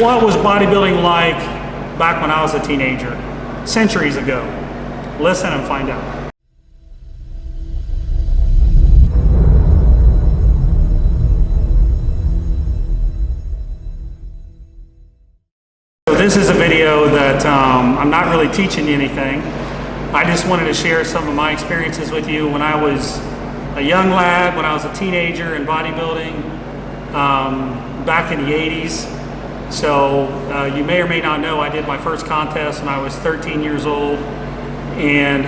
what was bodybuilding like back when I was a teenager, centuries ago. Listen and find out. This is a video that I'm not really teaching you anything. I just wanted to share some of my experiences with you when I was a young lad, when I was a teenager in bodybuilding back in the 80s. So you may or may not know I did my first contest when I was 13 years old. And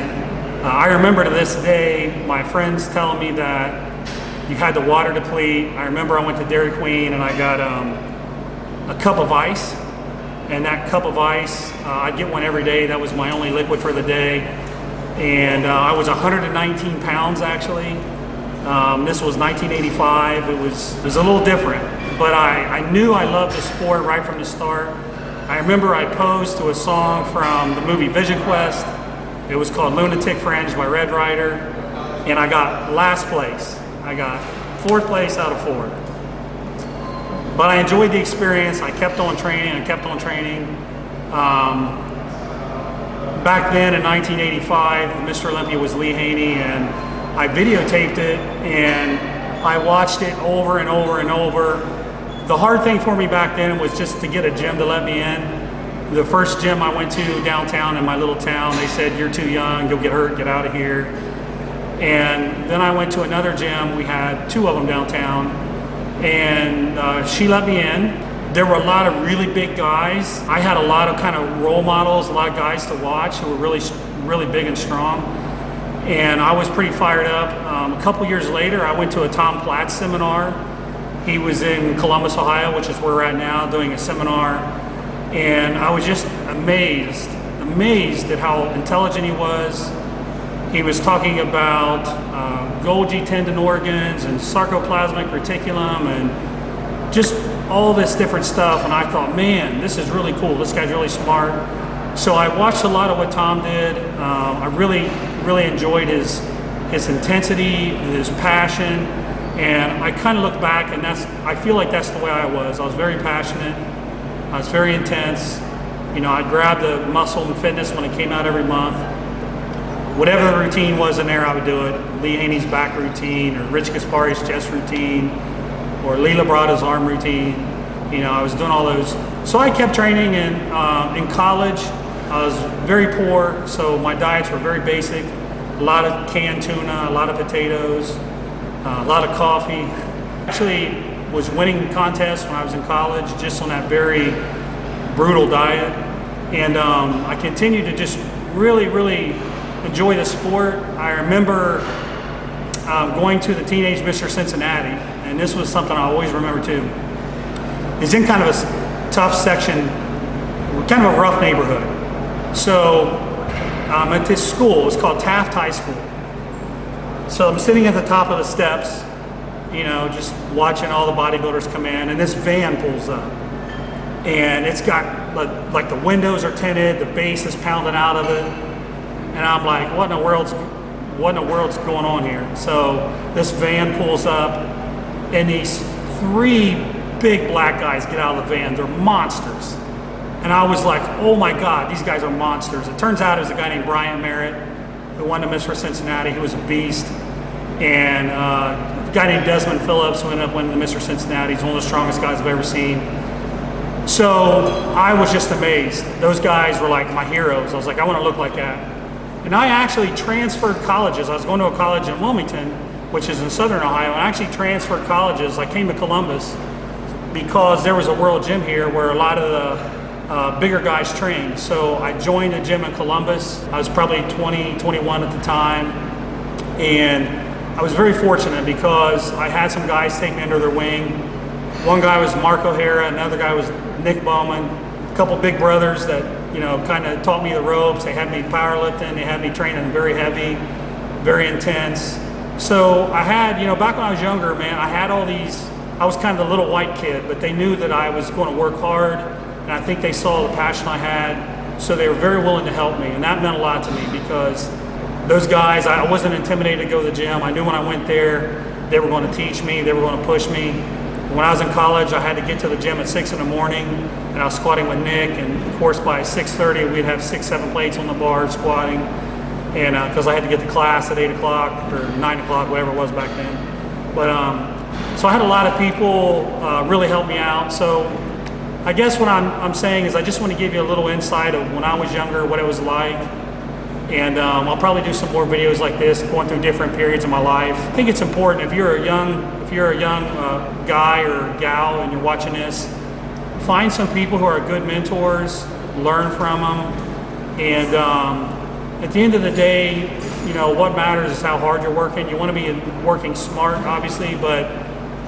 I remember to this day my friends telling me that you had to water deplete. I remember I went to Dairy Queen and I got a cup of ice. And that cup of ice, I'd get one every day. That was my only liquid for the day. And I was 119 pounds actually. This was 1985. It was a little different, but I knew I loved the sport right from the start. I remember I posed to a song from the movie Vision Quest. It was called Lunatic Fringe by Red Ryder. And I got last place. I got 4th place out of 4. But I enjoyed the experience. I kept on training. Back then in 1985, Mr. Olympia was Lee Haney, and I videotaped it and I watched it over and over and over. The hard thing for me back then was just to get a gym to let me in. The first gym I went to downtown in my little town, they said, "You're too young, you'll get hurt, get out of here." And then I went to another gym. We had 2 of them downtown. And she let me in. There were a lot of really big guys. I had a lot of kind of role models, a lot of guys to watch who were really big and strong. And I was pretty fired up. A couple years later, I went to a Tom Platz seminar. He was in Columbus, Ohio, which is where we're at now, doing a seminar. And I was just amazed at how intelligent he was. He was talking about Golgi tendon organs and sarcoplasmic reticulum and just all this different stuff. And I thought, man, this is really cool. This guy's really smart. So I watched a lot of what Tom did. I really enjoyed his intensity, his passion. And I kind of look back and I feel like that's the way I was. I was very passionate. I was very intense. You know, I'd grab the Muscle and Fitness when it came out every month. Whatever the routine was in there, I would do it. Lee Haney's back routine, or Rich Gaspari's chest routine, or Lee Labrada's arm routine. You know, I was doing all those. So I kept training, and in college, I was very poor, so my diets were very basic. A lot of canned tuna, a lot of potatoes, a lot of coffee. Actually was winning contests when I was in college, just on that very brutal diet. And I continued to just really enjoy the sport. I remember going to the Teenage Mr. Cincinnati, and this was something I always remember too. It's in kind of a tough section, kind of a rough neighborhood. So at this school, it's called Taft High School. So I'm sitting at the top of the steps, you know, just watching all the bodybuilders come in, and this van pulls up. And it's got, like the windows are tinted, the bass is pounding out of it. And I'm like, what in the world's going on here? So this van pulls up, and these 3 big black guys get out of the van. They're monsters. And I was like, oh my God, these guys are monsters. It turns out it was a guy named Brian Merritt who won the Mr. Cincinnati. He was a beast. And a guy named Desmond Phillips who ended up winning the Mr. Cincinnati. He's one of the strongest guys I've ever seen. So I was just amazed. Those guys were like my heroes. I was like, I want to look like that. And I actually transferred colleges. I was going to a college in Wilmington, which is in Southern Ohio, and I actually transferred colleges. I came to Columbus because there was a world gym here where a lot of the bigger guys trained. So I joined a gym in Columbus. I was probably 20, 21 at the time. And I was very fortunate because I had some guys take me under their wing. One guy was Mark O'Hara, another guy was Nick Bowman, a couple big brothers that, you know, kind of taught me the ropes. They had me powerlifting, they had me training very heavy, very intense. So I had, you know, back when I was younger, man, I had all these, I was kind of the little white kid, but they knew that I was going to work hard, and I think they saw the passion I had, so they were very willing to help me, and that meant a lot to me because those guys, I wasn't intimidated to go to the gym. I knew when I went there, they were going to teach me, they were going to push me, When I was in college, I had to get to the gym at 6 in the morning, and I was squatting with Nick, and of course by 6:30 we'd have 6-7 plates on the bar squatting, and because I had to get to class at 8 o'clock or 9 o'clock, whatever it was back then. But so I had a lot of people really help me out. So I guess what I'm saying is I just want to give you a little insight of when I was younger, what it was like. And I'll probably do some more videos like this, going through different periods of my life. I think it's important if you're a young guy or gal and you're watching this, find some people who are good mentors, learn from them, and at the end of the day, you know, what matters is how hard you're working. You want to be working smart, obviously, but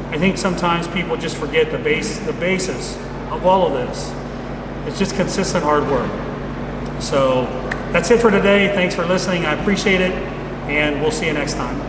I think sometimes people just forget the basis of all of this. It's just consistent hard work. So that's it for today. Thanks for listening. I appreciate it, and we'll see you next time.